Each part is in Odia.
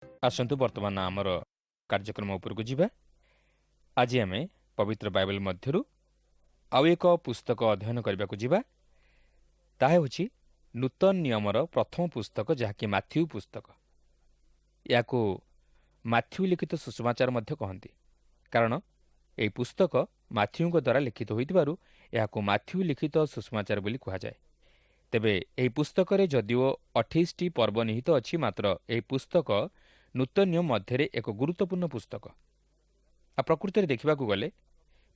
ଆସନ୍ତୁ ବର୍ତ୍ତମାନ ଆମର କାର୍ଯ୍ୟକ୍ରମ ଉପରକୁ ଯିବା। ଆଜି ଆମେ ପବିତ୍ର ବାଇବେଲ ମଧ୍ୟରୁ ଆଉ ଏକ ପୁସ୍ତକ ଅଧ୍ୟୟନ କରିବାକୁ ଯିବା। ତାହା ହେଉଛି ନୂତନ ନିୟମର ପ୍ରଥମ ପୁସ୍ତକ, ଯାହାକି ମାଥ୍ୟୁ ପୁସ୍ତକ। ଏହାକୁ ମାଥ୍ୟୁ ଲିଖିତ ସୁସମାଚାର ମଧ୍ୟ କହନ୍ତି, କାରଣ ଏହି ପୁସ୍ତକ ମାଥ୍ୟୁଙ୍କ ଦ୍ୱାରା ଲିଖିତ ହୋଇଥିବାରୁ ଏହାକୁ ମାଥ୍ୟୁ ଲିଖିତ ସୁସମାଚାର ବୋଲି କୁହାଯାଏ। ତେବେ ଏହି ପୁସ୍ତକରେ ଯଦିଓ 28ଟି ପର୍ବ ନିହିତ ଅଛି, ମାତ୍ର ଏହି ପୁସ୍ତକ ନୂତନ ନିୟମ ମଧ୍ୟରେ ଏକ ଗୁରୁତ୍ୱପୂର୍ଣ୍ଣ ପୁସ୍ତକ। ଆଉ ପ୍ରକୃତରେ ଦେଖିବାକୁ ଗଲେ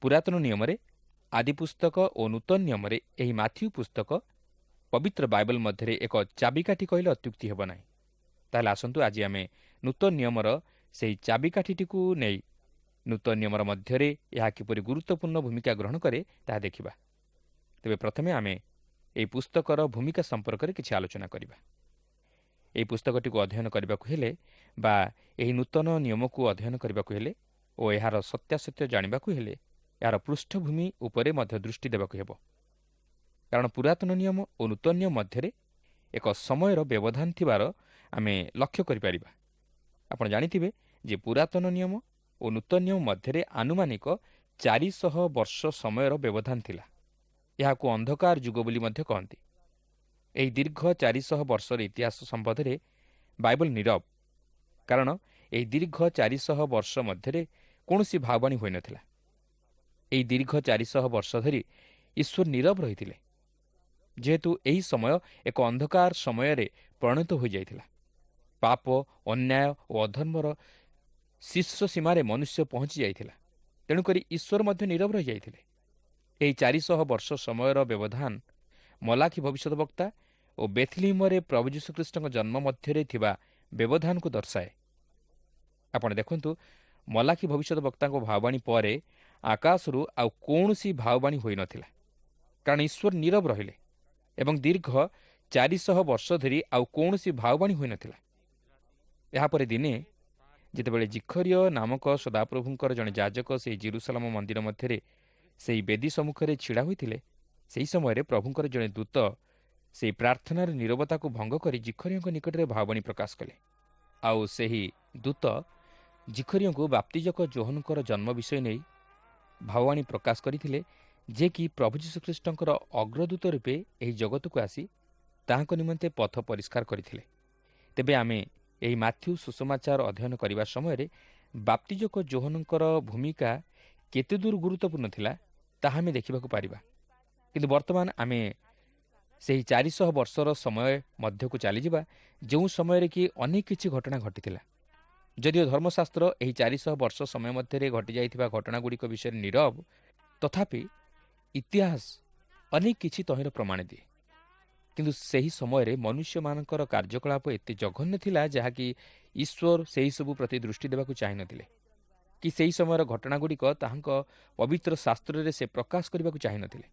ପୁରାତନ ନିୟମରେ ଆଦି ପୁସ୍ତକ ଓ ନୂତନ ନିୟମରେ ଏହି ମାଥ୍ୟୁ ପୁସ୍ତକ ପବିତ୍ର ବାଇବେଲ ମଧ୍ୟରେ ଏକ ଚାବିକାଠି କହିଲେ ଅତ୍ୟୁକ୍ତି ହେବ ନାହିଁ। ତାହେଲେ ଆସନ୍ତୁ ଆଜି ଆମେ ନୂତନ ନିୟମର ସେହି ଚାବିକାଠିଟିକୁ ନେଇ ନୂତନ ନିୟମର ମଧ୍ୟରେ ଏହା କିପରି ଗୁରୁତ୍ୱପୂର୍ଣ୍ଣ ଭୂମିକା ଗ୍ରହଣ କରେ ତାହା ଦେଖିବା। ତେବେ ପ୍ରଥମେ ଆମେ ଏହି ପୁସ୍ତକର ଭୂମିକା ସମ୍ପର୍କରେ କିଛି ଆଲୋଚନା କରିବା। ଏହି ପୁସ୍ତକଟିକୁ ଅଧ୍ୟୟନ କରିବାକୁ ହେଲେ ବା ଏହି ନୂତନ ନିୟମକୁ ଅଧ୍ୟୟନ କରିବାକୁ ହେଲେ ଓ ଏହାର ସତ୍ୟାସତ୍ୟ ଜାଣିବାକୁ ହେଲେ ଏହାର ପୃଷ୍ଠଭୂମି ଉପରେ ମଧ୍ୟ ଦୃଷ୍ଟି ଦେବାକୁ ହେବ। କାରଣ ପୁରାତନ ନିୟମ ଓ ନୂତନ ନିୟମ ମଧ୍ୟରେ ଏକ ସମୟର ବ୍ୟବଧାନ ଥିବାର ଆମେ ଲକ୍ଷ୍ୟ କରିପାରିବା। ଆପଣ ଜାଣିଥିବେ ଯେ ପୁରାତନ ନିୟମ ଓ ନୂତନ ନିୟମ ମଧ୍ୟରେ ଆନୁମାନିକ 400 ବର୍ଷ ସମୟର ବ୍ୟବଧାନ ଥିଲା। ଏହାକୁ ଅନ୍ଧକାର ଯୁଗ ବୋଲି ମଧ୍ୟ କହନ୍ତି। ଏହି ଦୀର୍ଘ 400 ବର୍ଷର ଇତିହାସ ସମ୍ବନ୍ଧରେ ବାଇବେଲ ନୀରବ, କାରଣ ଏହି ଦୀର୍ଘ 400 ବର୍ଷ ମଧ୍ୟରେ କୌଣସି ଭାବବାଣୀ ହୋଇନଥିଲା। ଏହି ଦୀର୍ଘ 400 ବର୍ଷ ଧରି ଈଶ୍ୱର ନୀରବ ରହିଥିଲେ, ଯେହେତୁ ଏହି ସମୟ ଏକ ଅନ୍ଧକାର ସମୟରେ ପରିଣତ ହୋଇଯାଇଥିଲା। ପାପ, ଅନ୍ୟାୟ ଓ ଅଧର୍ମର ଶୀର୍ଷ ସୀମାରେ ମନୁଷ୍ୟ ପହଞ୍ଚି ଯାଇଥିଲା। ତେଣୁକରି ଈଶ୍ୱର ମଧ୍ୟ ନୀରବ ରହିଯାଇଥିଲେ। ଏହି 400 ବର୍ଷ ସମୟର ବ୍ୟବଧାନ ମଲାଖି ଭବିଷ୍ୟତ ବକ୍ତା ଓ ବେଥଲିମରେ ପ୍ରଭୁ ଯୀଶୁଖ୍ରୀଷ୍ଟଙ୍କ ଜନ୍ମ ମଧ୍ୟରେ ଥିବା ବ୍ୟବଧାନକୁ ଦର୍ଶାଏ। ଆପଣ ଦେଖନ୍ତୁ, ମଲାଖି ଭବିଷ୍ୟତ ବକ୍ତାଙ୍କ ଭାବବାଣୀ ପରେ ଆକାଶରୁ ଆଉ କୌଣସି ଭାବବାଣୀ ହୋଇନଥିଲା, କାରଣ ଈଶ୍ୱର ନୀରବ ରହିଲେ ଏବଂ ଦୀର୍ଘ 400 ବର୍ଷ ଧରି ଆଉ କୌଣସି ଭାବବାଣୀ ହୋଇନଥିଲା। ଏହାପରେ ଦିନେ ଯେତେବେଳେ ଜିଖରିୟ ନାମକ ସଦାପ୍ରଭୁଙ୍କର ଜଣେ ଯାଜକ ସେହି ଜେରୁସାଲେମ ମନ୍ଦିର ମଧ୍ୟରେ ସେହି ବେଦୀ ସମ୍ମୁଖରେ ଛିଡ଼ା ହୋଇଥିଲେ, ସେହି ସମୟରେ ପ୍ରଭୁଙ୍କର ଜଣେ ଦୂତ ସେହି ପ୍ରାର୍ଥନାର ନୀରବତାକୁ ଭଙ୍ଗ କରି ଜିଖରିୟଙ୍କ ନିକଟରେ ଭାବବାଣୀ ପ୍ରକାଶ କଲେ। ଆଉ ସେହି ଦୂତ ଜିଖରିୟଙ୍କୁ ବାପ୍ତିଜକ ଯୋହନଙ୍କର ଜନ୍ମ ବିଷୟ ନେଇ ଭାବବାଣୀ ପ୍ରକାଶ କରିଥିଲେ, ଯେ କି ପ୍ରଭୁ ଯୀଶୁଖ୍ରୀଷ୍ଟଙ୍କର ଅଗ୍ରଦୂତ ରୂପେ ଏହି ଜଗତକୁ ଆସି ତାହାଙ୍କ ନିମନ୍ତେ ପଥ ପରିଷ୍କାର କରିଥିଲେ। ତେବେ ଆମେ ଏହି ମାଥ୍ୟୁ ସୁସମାଚାର ଅଧ୍ୟୟନ କରିବା ସମୟରେ ବାପ୍ତିଜକ ଯୋହନଙ୍କର ଭୂମିକା କେତେଦୂର ଗୁରୁତ୍ୱପୂର୍ଣ୍ଣ ଥିଲା ତାହା ଆମେ ଦେଖିବାକୁ ପାରିବା। କିନ୍ତୁ ବର୍ତ୍ତମାନ ଆମେ ସେହି 400 ବର୍ଷର ସମୟ ମଧ୍ୟକୁ ଚାଲିଯିବା, ଯେଉଁ ସମୟରେ କି ଅନେକ କିଛି ଘଟଣା ଘଟିଥିଲା। ଯଦିଓ ଧର୍ମଶାସ୍ତ୍ର ଏହି 400 ବର୍ଷ ସମୟ ମଧ୍ୟରେ ଘଟିଯାଇଥିବା ଘଟଣାଗୁଡ଼ିକ ବିଷୟରେ ନୀରବ, ତଥାପି ଇତିହାସ ଅନେକ କିଛି ତହିଁର ପ୍ରମାଣ ଦିଏ। କିନ୍ତୁ ସେହି ସମୟରେ ମନୁଷ୍ୟମାନଙ୍କର କାର୍ଯ୍ୟକଳାପ ଏତେ ଜଘନ୍ୟ ଥିଲା, ଯାହାକି ଈଶ୍ୱର ସେହିସବୁ ପ୍ରତି ଦୃଷ୍ଟି ଦେବାକୁ ଚାହିଁନଥିଲେ, କି ସେହି ସମୟର ଘଟଣାଗୁଡ଼ିକ ତାହାଙ୍କ ପବିତ୍ର ଶାସ୍ତ୍ରରେ ସେ ପ୍ରକାଶ କରିବାକୁ ଚାହିଁନଥିଲେ।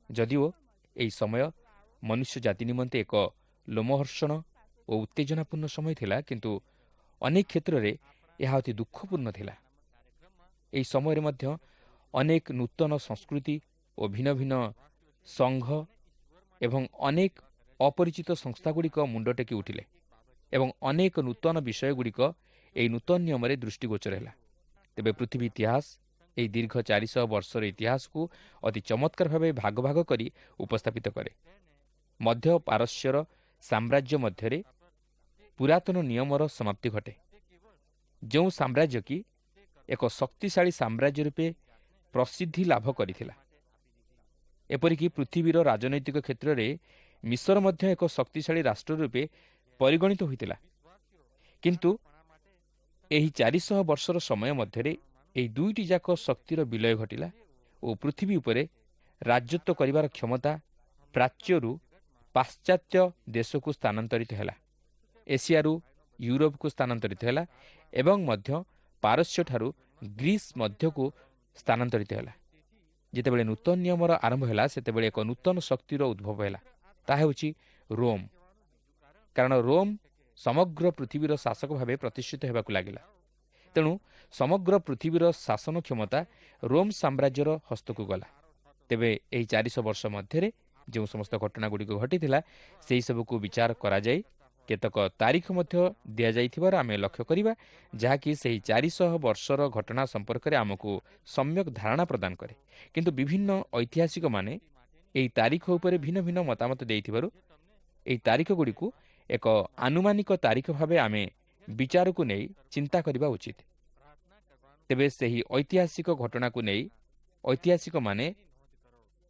ଯଦିଓ ଏହି ସମୟ ମନୁଷ୍ୟ ଜାତି ନିମନ୍ତେ ଏକ ଲୋମହର୍ଷଣ ଓ ଉତ୍ତେଜନାପୂର୍ଣ୍ଣ ସମୟ ଥିଲା, କିନ୍ତୁ ଅନେକ କ୍ଷେତ୍ରରେ ଏହା ଅତି ଦୁଃଖପୂର୍ଣ୍ଣ ଥିଲା। ଏହି ସମୟରେ ମଧ୍ୟ ଅନେକ ନୂତନ ସଂସ୍କୃତି ଓ ଭିନ୍ନ ଭିନ୍ନ ସଂଘ ଏବଂ ଅନେକ ଅପରିଚିତ ସଂସ୍ଥାଗୁଡ଼ିକ ମୁଣ୍ଡ ଟେକି ଉଠିଲେ ଏବଂ ଅନେକ ନୂତନ ବିଷୟଗୁଡ଼ିକ ଏହି ନୂତନ ନିୟମରେ ଦୃଷ୍ଟିଗୋଚର ହେଲା। ତେବେ ପୃଥିବୀ ଇତିହାସ ଏହି ଦୀର୍ଘ 400 ବର୍ଷର ଇତିହାସକୁ ଅତି ଚମତ୍କାର ଭାବେ ଭାଗ ଭାଗ କରି ଉପସ୍ଥାପିତ କରେ। ମଧ୍ୟ ପାରସ୍ୟର ସାମ୍ରାଜ୍ୟ ମଧ୍ୟରେ ପୁରାତନ ନିୟମର ସମାପ୍ତି ଘଟେ, ଯେଉଁ ସାମ୍ରାଜ୍ୟ କି ଏକ ଶକ୍ତିଶାଳୀ ସାମ୍ରାଜ୍ୟ ରୂପେ ପ୍ରସିଦ୍ଧି ଲାଭ କରିଥିଲା। ଏପରିକି ପୃଥିବୀର ରାଜନୈତିକ କ୍ଷେତ୍ରରେ ମିଶର ମଧ୍ୟ ଏକ ଶକ୍ତିଶାଳୀ ରାଷ୍ଟ୍ର ରୂପେ ପରିଗଣିତ ହୋଇଥିଲା। କିନ୍ତୁ ଏହି 400 ବର୍ଷର ସମୟ ମଧ୍ୟରେ ଏହି ଦୁଇଟି ଯାକ ଶକ୍ତିର ବିଲୟ ଘଟିଲା ଓ ପୃଥିବୀ ଉପରେ ରାଜତ୍ୱ କରିବାର କ୍ଷମତା ପ୍ରାଚ୍ୟରୁ ପାଶ୍ଚାତ୍ୟ ଦେଶକୁ ସ୍ଥାନାନ୍ତରିତ ହେଲା, ଏସିଆରୁ ୟୁରୋପକୁ ସ୍ଥାନାନ୍ତରିତ ହେଲା ଏବଂ ମଧ୍ୟ ପାରସ୍ୟଠାରୁ ଗ୍ରୀସ୍ ମଧ୍ୟକୁ ସ୍ଥାନାନ୍ତରିତ ହେଲା। ଯେତେବେଳେ ନୂତନ ନିୟମର ଆରମ୍ଭ ହେଲା, ସେତେବେଳେ ଏକ ନୂତନ ଶକ୍ତିର ଉଦ୍ଭବ ହେଲା। ତାହା ହେଉଛି ରୋମ୍। କାରଣ ରୋମ୍ ସମଗ୍ର ପୃଥିବୀର ଶାସକ ଭାବେ ପ୍ରତିଷ୍ଠିତ ହେବାକୁ ଲାଗିଲା। ତେଣୁ ସମଗ୍ର ପୃଥିବୀର ଶାସନ କ୍ଷମତା ରୋମ୍ ସାମ୍ରାଜ୍ୟର ହସ୍ତକୁ ଗଲା। ତେବେ ଏହି 400 ବର୍ଷ ମଧ୍ୟରେ ଯେଉଁ ସମସ୍ତ ଘଟଣାଗୁଡ଼ିକ ଘଟିଥିଲା, ସେହିସବୁକୁ ବିଚାର କରାଯାଇ କେତେକ ତାରିଖ ମଧ୍ୟ ଦିଆଯାଇଥିବାର ଆମେ ଲକ୍ଷ୍ୟ କରିବା, ଯାହାକି ସେହି 400 ବର୍ଷର ଘଟଣା ସମ୍ପର୍କରେ ଆମକୁ ସମ୍ୟକ ଧାରଣା ପ୍ରଦାନ କରେ। କିନ୍ତୁ ବିଭିନ୍ନ ଐତିହାସିକମାନେ ଏହି ତାରିଖ ଉପରେ ଭିନ୍ନ ଭିନ୍ନ ମତାମତ ଦେଇଥିବାରୁ ଏହି ତାରିଖଗୁଡ଼ିକୁ ଏକ ଆନୁମାନିକ ତାରିଖ ଭାବେ ଆମେ ବିଚାରକୁ ନେଇ ଚିନ୍ତା କରିବା ଉଚିତ। ତେବେ ସେହି ଐତିହାସିକ ଘଟଣାକୁ ନେଇ ଐତିହାସିକମାନେ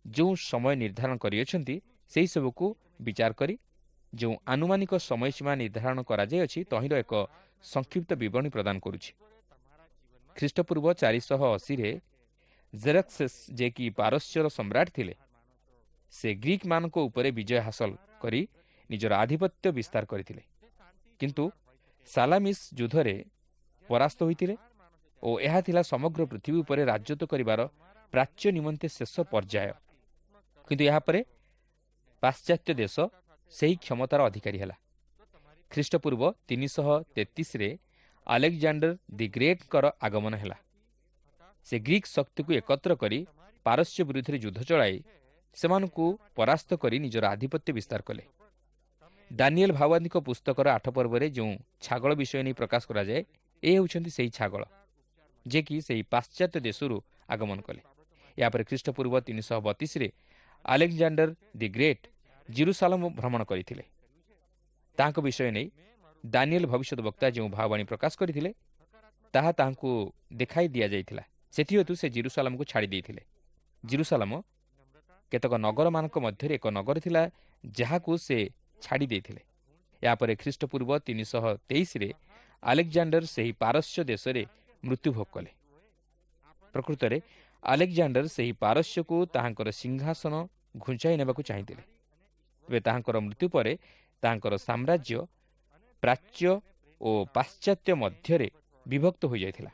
ଯେଉଁ ସମୟ ନିର୍ଦ୍ଧାରଣ କରିଅଛନ୍ତି, ସେହିସବୁକୁ ବିଚାର କରି ଯେଉଁ ଆନୁମାନିକ ସମୟସୀମା ନିର୍ଦ୍ଧାରଣ କରାଯାଇଅଛି, ତହିଁର ଏକ ସଂକ୍ଷିପ୍ତ ବିବରଣୀ ପ୍ରଦାନ କରୁଛି। ଖ୍ରୀଷ୍ଟପୂର୍ବ 480ରେ ଜେରକ୍ସେସ୍, ଯିଏକି ପାରସ୍ୟର ସମ୍ରାଟ ଥିଲେ, ସେ ଗ୍ରୀକମାନଙ୍କ ଉପରେ ବିଜୟ ହାସଲ କରି ନିଜର ଆଧିପତ୍ୟ ବିସ୍ତାର କରିଥିଲେ। କିନ୍ତୁ ସାଲାମିସ୍ ଯୁଦ୍ଧରେ ପରାସ୍ତ ହୋଇଥିଲେ ଓ ଏହା ଥିଲା ସମଗ୍ର ପୃଥିବୀ ଉପରେ ରାଜତ୍ୱ କରିବାର ପ୍ରାଚ୍ୟ ନିମନ୍ତେ ଶେଷ ପର୍ଯ୍ୟାୟ। କିନ୍ତୁ ଏହାପରେ ପାଶ୍ଚାତ୍ୟ ଦେଶ ସେହି କ୍ଷମତାର ଅଧିକାରୀ ହେଲା। ଖ୍ରୀଷ୍ଟପୂର୍ବ 333ରେ ଆଲେକ୍ଜାଣ୍ଡର ଦି ଗ୍ରେଟ୍ଙ୍କର ଆଗମନ ହେଲା। ସେ ଗ୍ରୀକ୍ ଶକ୍ତିକୁ ଏକତ୍ର କରି ପାରସ୍ୟ ବିରୁଦ୍ଧରେ ଯୁଦ୍ଧ ଚଳାଇ ସେମାନଙ୍କୁ ପରାସ୍ତ କରି ନିଜର ଆଧିପତ୍ୟ ବିସ୍ତାର କଲେ। ଦାନିଏଲ ଭାବବାଦୀଙ୍କ ପୁସ୍ତକର 8 ପର୍ବରେ ଯେଉଁ ଛାଗଳ ବିଷୟ ନେଇ ପ୍ରକାଶ କରାଯାଏ, ଏ ହେଉଛନ୍ତି ସେହି ଛାଗଳ, ଯିଏକି ସେହି ପାଶ୍ଚାତ୍ୟ ଦେଶରୁ ଆଗମନ କଲେ। ଏହାପରେ ଖ୍ରୀଷ୍ଟପୂର୍ବ 332ରେ ଆଲେକ୍ଜାଣ୍ଡର ଦି ଗ୍ରେଟ୍ ଜିରୁସାଲମ ଭ୍ରମଣ କରିଥିଲେ। ତାହାଙ୍କ ବିଷୟ ନେଇ ଦାନିଏଲ ଭବିଷ୍ୟତ ବକ୍ତା ଯେଉଁ ଭାବବାଣୀ ପ୍ରକାଶ କରିଥିଲେ, ତାହା ତାହାଙ୍କୁ ଦେଖାଇ ଦିଆଯାଇଥିଲା। ସେଥିହେତୁ ସେ ଜିରୁସାଲମକୁ ଛାଡ଼ି ଦେଇଥିଲେ। ଜିରୁସାଲମ କେତେକ ନଗରମାନଙ୍କ ମଧ୍ୟରେ ଏକ ନଗର ଥିଲା, ଯାହାକୁ ସେ ଛାଡ଼ି ଦେଇଥିଲେ। ଏହାପରେ ଖ୍ରୀଷ୍ଟପୂର୍ବ 323ରେ ଆଲେକ୍ଜାଣ୍ଡର ସେହି ପାରସ୍ୟ ଦେଶରେ ମୃତ୍ୟୁଭୋଗ କଲେ। ପ୍ରକୃତରେ ଆଲେକ୍ଜାଣ୍ଡର ସେହି ପାରସ୍ୟକୁ ତାହାଙ୍କର ସିଂହାସନ ଘୁଞ୍ଚାଇ ନେବାକୁ ଚାହିଁଥିଲେ। ତେବେ ତାହାଙ୍କର ମୃତ୍ୟୁ ପରେ ତାହାଙ୍କର ସାମ୍ରାଜ୍ୟ ପ୍ରାଚ୍ୟ ଓ ପାଶ୍ଚାତ୍ୟ ମଧ୍ୟରେ ବିଭକ୍ତ ହୋଇଯାଇଥିଲା।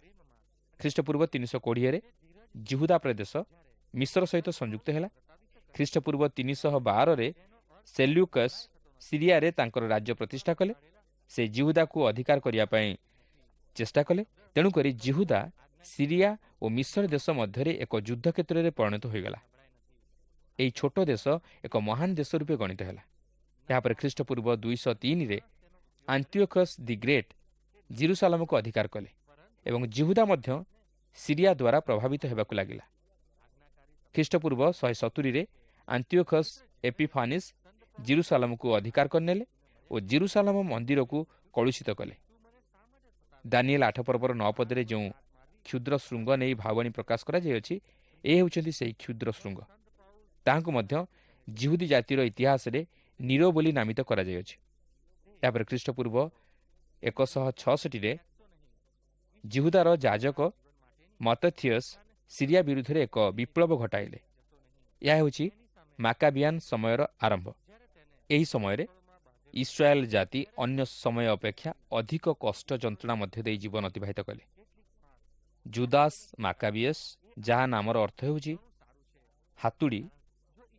ଖ୍ରୀଷ୍ଟପୂର୍ବ 320ରେ ଜିହୁଦା ପ୍ରଦେଶ ମିଶ୍ର ସହିତ ସଂଯୁକ୍ତ ହେଲା। ଖ୍ରୀଷ୍ଟପୂର୍ବ 312ରେ ସେଲ୍ୟୁକସ୍ ସିରିଆରେ ତାଙ୍କର ରାଜ୍ୟ ପ୍ରତିଷ୍ଠା କଲେ। ସେ ଜିହୁଦାକୁ ଅଧିକାର କରିବା ପାଇଁ ଚେଷ୍ଟା କଲେ। ତେଣୁକରି ଜିହୁଦା ସିରିଆ ଓ ମିଶ୍ର ଦେଶ ମଧ୍ୟରେ ଏକ ଯୁଦ୍ଧକ୍ଷେତ୍ରରେ ପରିଣତ ହୋଇଗଲା। ଏହି ଛୋଟ ଦେଶ ଏକ ମହାନ ଦେଶ ରୂପେ ଗଣିତ ହେଲା। ଏହାପରେ ଖ୍ରୀଷ୍ଟପୂର୍ବ 203ରେ ଆନ୍ତିଓଖସ୍ ଦି ଗ୍ରେଟ୍ ଜିରୁସାଲମକୁ ଅଧିକାର କଲେ ଏବଂ ଜିହୁଦା ମଧ୍ୟ ସିରିଆ ଦ୍ୱାରା ପ୍ରଭାବିତ ହେବାକୁ ଲାଗିଲା। ଖ୍ରୀଷ୍ଟପୂର୍ବ 170ରେ ଆନ୍ତିଓଖସ୍ ଏପିଫାନିସ୍ ଜିରୁସାଲମକୁ ଅଧିକାର କରିନେଲେ ଓ ଜିରୁସାଲମ ମନ୍ଦିରକୁ କଳୁଷିତ କଲେ। ଦାନିଏଲ 8 ପର୍ବର 9 ପଦରେ ଯେଉଁ କ୍ଷୁଦ୍ର ଶୃଙ୍ଗ ନେଇ ଭାବବାଣୀ ପ୍ରକାଶ କରାଯାଇଅଛି, ଏ ହେଉଛନ୍ତି ସେହି କ୍ଷୁଦ୍ର ଶୃଙ୍ଗ। ତାହାଙ୍କୁ ମଧ୍ୟ ଜିହୁଦୀ ଜାତିର ଇତିହାସରେ ନିରୋ ବୋଲି ନାମିତ କରାଯାଇଅଛି। ଏହାପରେ ଖ୍ରୀଷ୍ଟପୂର୍ବ 166ରେ ଜିହୁଦାର ଯାଜକ ମତଥିୟସ୍ ସିରିଆ ବିରୁଦ୍ଧରେ ଏକ ବିପ୍ଳବ ଘଟାଇଲେ। ଏହା ହେଉଛି ମାକାବିଆନ୍ ସମୟର ଆରମ୍ଭ। ଏହି ସମୟରେ ଇସ୍ରାଏଲ ଜାତି ଅନ୍ୟ ସମୟ ଅପେକ୍ଷା ଅଧିକ କଷ୍ଟ ଯନ୍ତ୍ରଣା ମଧ୍ୟ ଦେଇ ଜୀବନ ଅତିବାହିତ କଲେ। ଜୁଦାସ୍ ମାକାବିୟସ୍, ଯାହା ନାମର ଅର୍ଥ ହେଉଛି ହାତୁଡ଼ି,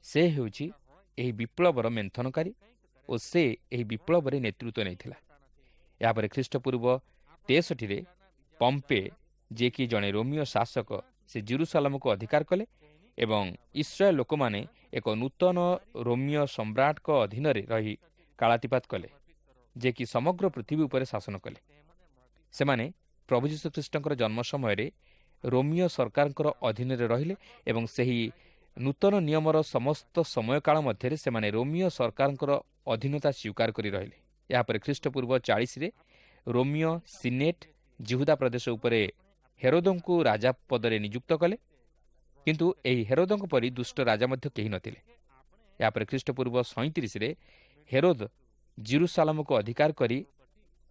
ସେ ହେଉଛି ଏହି ବିପ୍ଳବର ମେନ୍ଥନକାରୀ ଓ ସେ ଏହି ବିପ୍ଳବରେ ନେତୃତ୍ୱ ନେଇଥିଲା। ଏହାପରେ ଖ୍ରୀଷ୍ଟପୂର୍ବ 63ରେ ପମ୍ପେ, ଯିଏକି ଜଣେ ରୋମୀୟ ଶାସକ, ସେ ଜିରୁସାଲମକୁ ଅଧିକାର କଲେ ଏବଂ ଇସ୍ରାଏଲ ଲୋକମାନେ ଏକ ନୂତନ ରୋମୀୟ ସମ୍ରାଟଙ୍କ ଅଧୀନରେ ରହି କାଳାତିପାତ କଲେ, ଯିଏକି ସମଗ୍ର ପୃଥିବୀ ଉପରେ ଶାସନ କଲେ। ସେମାନେ ପ୍ରଭୁ ଯୀଶୁଖ୍ରୀଷ୍ଟଙ୍କର ଜନ୍ମ ସମୟରେ ରୋମୀୟ ସରକାରଙ୍କର ଅଧୀନରେ ରହିଲେ ଏବଂ ସେହି ନୂତନ ନିୟମର ସମସ୍ତ ସମୟକାଳ ମଧ୍ୟରେ ସେମାନେ ରୋମୀୟ ସରକାରଙ୍କର ଅଧୀନତା ସ୍ୱୀକାର କରି ରହିଲେ। ଏହାପରେ ଖ୍ରୀଷ୍ଟପୂର୍ବ 40ରେ ରୋମୀୟ ସିନେଟ୍ ଜିହୁଦା ପ୍ରଦେଶ ଉପରେ ହେରୋଦଙ୍କୁ ରାଜା ପଦରେ ନିଯୁକ୍ତ କଲେ। କିନ୍ତୁ ଏହି ହେରୋଦଙ୍କ ପରି ଦୁଷ୍ଟ ରାଜା ମଧ୍ୟ କେହି ନଥିଲେ। ଏହାପରେ ଖ୍ରୀଷ୍ଟପୂର୍ବ 37ରେ ହେରୋଦ ଜିରୁସାଲମକୁ ଅଧିକାର କରି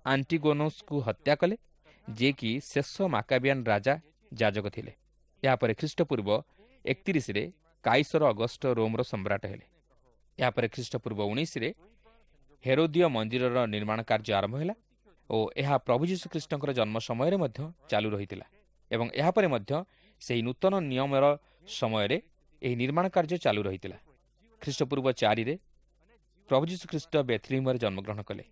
ଆଣ୍ଟିଗୋନସ୍କୁ ହତ୍ୟା କଲେ, ଯିଏକି ଶେଷ ମାକାବିଆନ୍ ରାଜା ଯାଜକ ଥିଲେ। ଏହାପରେ ଖ୍ରୀଷ୍ଟପୂର୍ବ 31ରେ କାଇସର ଅଗଷ୍ଟ ରୋମର ସମ୍ରାଟ ହେଲେ। ଏହାପରେ ଖ୍ରୀଷ୍ଟପୂର୍ବ 19ରେ ହେରୋଦୀୟ ମନ୍ଦିରର ନିର୍ମାଣ କାର୍ଯ୍ୟ ଆରମ୍ଭ ହେଲା ଓ ଏହା ପ୍ରଭୁ ଯୀଶୁଖ୍ରୀଷ୍ଟଙ୍କର ଜନ୍ମ ସମୟରେ ମଧ୍ୟ ଚାଲୁ ରହିଥିଲା ଏବଂ ଏହାପରେ ମଧ୍ୟ ସେହି ନୂତନ ନିୟମର ସମୟରେ ଏହି ନିର୍ମାଣ କାର୍ଯ୍ୟ ଚାଲୁ ରହିଥିଲା। ଖ୍ରୀଷ୍ଟପୂର୍ବ 4ରେ ପ୍ରଭୁ ଯୀଶୁଖ୍ରୀଷ୍ଟ ବେଥଲିମରେ ଜନ୍ମଗ୍ରହଣ କଲେ।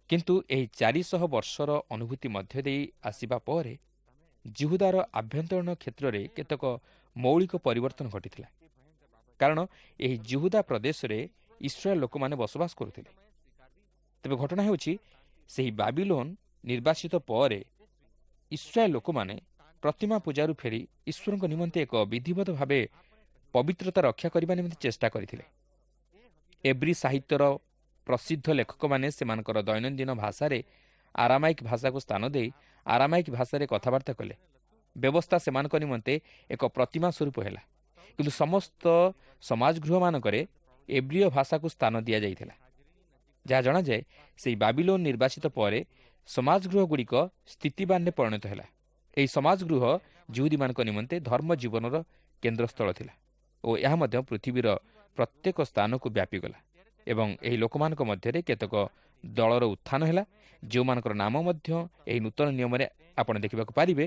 କିନ୍ତୁ ଏହି 400 ବର୍ଷର ଅନୁଭୂତି ମଧ୍ୟ ଦେଇ ଆସିବା ପରେ ଜିହୁଦାର ଆଭ୍ୟନ୍ତରୀଣ କ୍ଷେତ୍ରରେ କେତେକ ମୌଳିକ ପରିବର୍ତ୍ତନ ଘଟିଥିଲା, କାରଣ ଏହି ଜିହୁଦା ପ୍ରଦେଶରେ ଇସ୍ରାଏଲ ଲୋକମାନେ ବସବାସ କରୁଥିଲେ। ତେବେ ଘଟଣା ହେଉଛି ସେହି ବାବିଲୋନ ନିର୍ବାସିତ ପରେ ଇସ୍ରାଏଲ ଲୋକମାନେ ପ୍ରତିମା ପୂଜାରୁ ଫେରି ଈଶ୍ୱରଙ୍କ ନିମନ୍ତେ ଏକ ବିଧିବଦ୍ଧ ଭାବେ ପବିତ୍ରତା ରକ୍ଷା କରିବା ନିମନ୍ତେ ଚେଷ୍ଟା କରିଥିଲେ। ଏବ୍ରି ସାହିତ୍ୟର ପ୍ରସିଦ୍ଧ ଲେଖକମାନେ ସେମାନଙ୍କର ଦୈନନ୍ଦିନ ଭାଷାରେ ଆରାମାଇକ୍ ଭାଷାକୁ ସ୍ଥାନ ଦେଇ ଆରାମାଇକ୍ ଭାଷାରେ କଥାବାର୍ତ୍ତା କଲେ। ବ୍ୟବସ୍ଥା ସେମାନଙ୍କ ନିମନ୍ତେ ଏକ ପ୍ରତିମା ସ୍ୱରୂପ ହେଲା। କିନ୍ତୁ ସମସ୍ତ ସମାଜଗୃହମାନଙ୍କରେ ଏବ୍ରିୟ ଭାଷାକୁ ସ୍ଥାନ ଦିଆଯାଇଥିଲା। ଯାହା ଜଣାଯାଏ ସେହି ବାବିଲୋନ ନିର୍ବାସିତ ପରେ ସମାଜଗୃହଗୁଡ଼ିକ ସ୍ଥିତିବାନରେ ପରିଣତ ହେଲା। ଏହି ସମାଜଗୃହ ଜିହୁଦୀମାନଙ୍କ ନିମନ୍ତେ ଧର୍ମ ଜୀବନର କେନ୍ଦ୍ରସ୍ଥଳ ଥିଲା ଓ ଏହା ମଧ୍ୟ ପୃଥିବୀର ପ୍ରତ୍ୟେକ ସ୍ଥାନକୁ ବ୍ୟାପିଗଲା। ଏବଂ ଏହି ଲୋକମାନଙ୍କ ମଧ୍ୟରେ କେତେକ ଦଳର ଉତ୍ଥାନ ହେଲା, ଯେଉଁମାନଙ୍କର ନାମ ମଧ୍ୟ ଏହି ନୂତନ ନିୟମରେ ଆପଣ ଦେଖିବାକୁ ପାରିବେ,